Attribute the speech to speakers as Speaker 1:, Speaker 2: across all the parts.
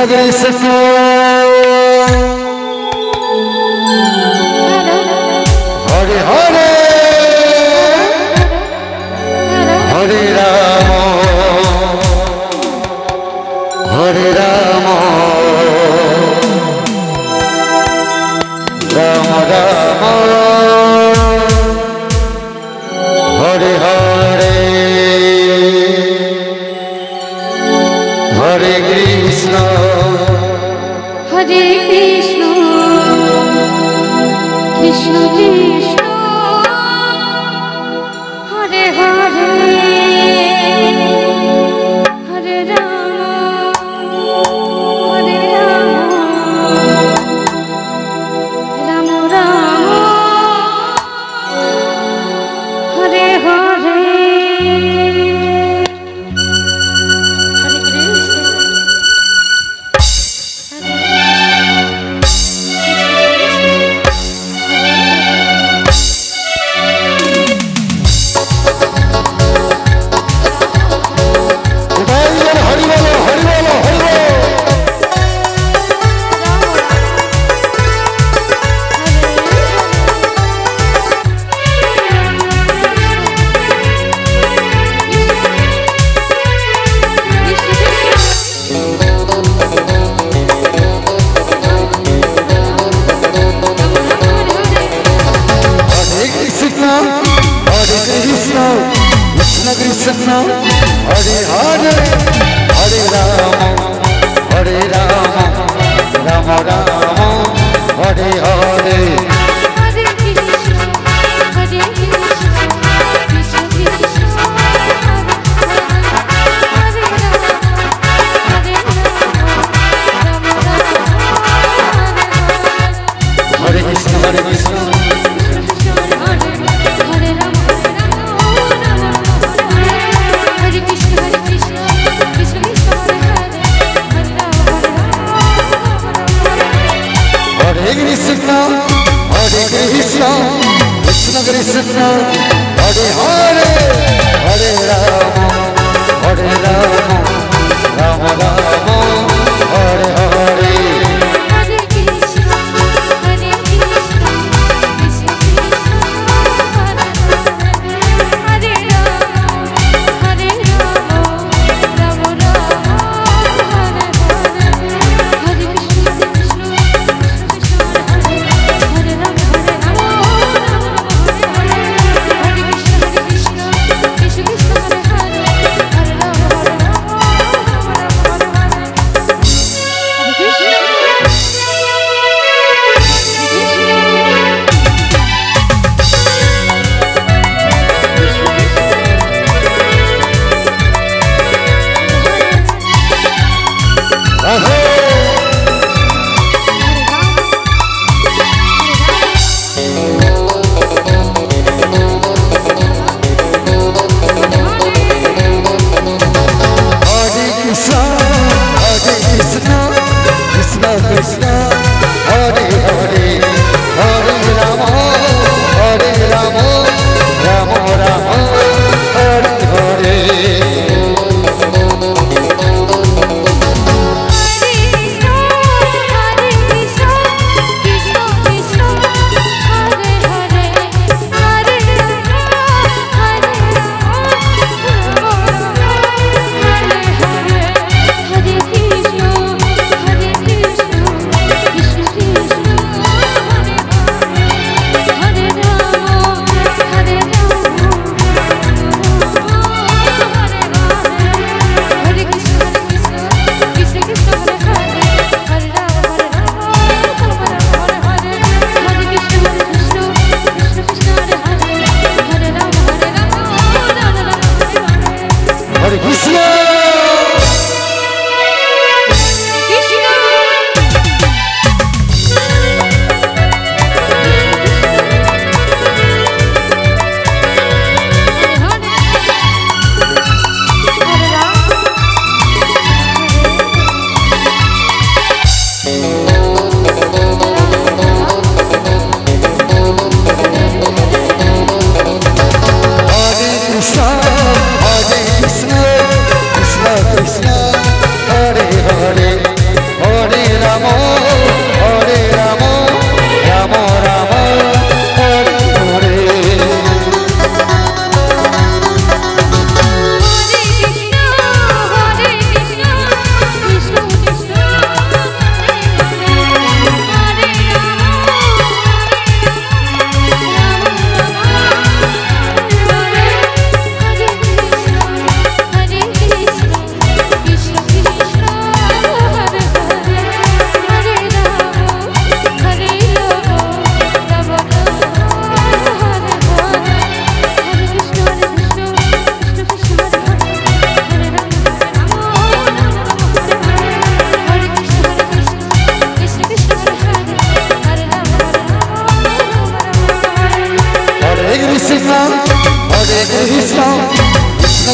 Speaker 1: Krishna Hare Hare Hare Ram Ram Ram Hare Hare Hare Krishna
Speaker 2: Krishna Krishna Hare Hare Hare Ram Ram Ram Hare Hare Hare Krishna
Speaker 1: Krishna Hare Hare Hare Ram Ram Ram Hare Hare
Speaker 2: Hare Krishna Krishna Krishna Hare Ram
Speaker 1: Hare Krishna Hare Krishna Krishna Krishna Hare Hare Hare Ram Ram Ram Hare Hare
Speaker 2: Hare Krishna Krishna Hare Ram Ram Hare Hare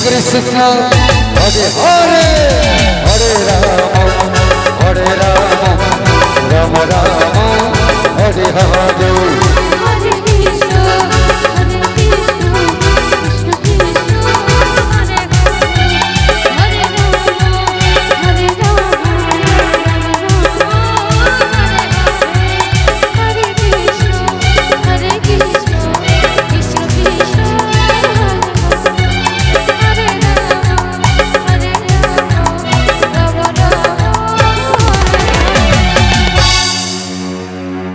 Speaker 1: Krishna Hare Hare Hare Ram Ram Ram Hare Hare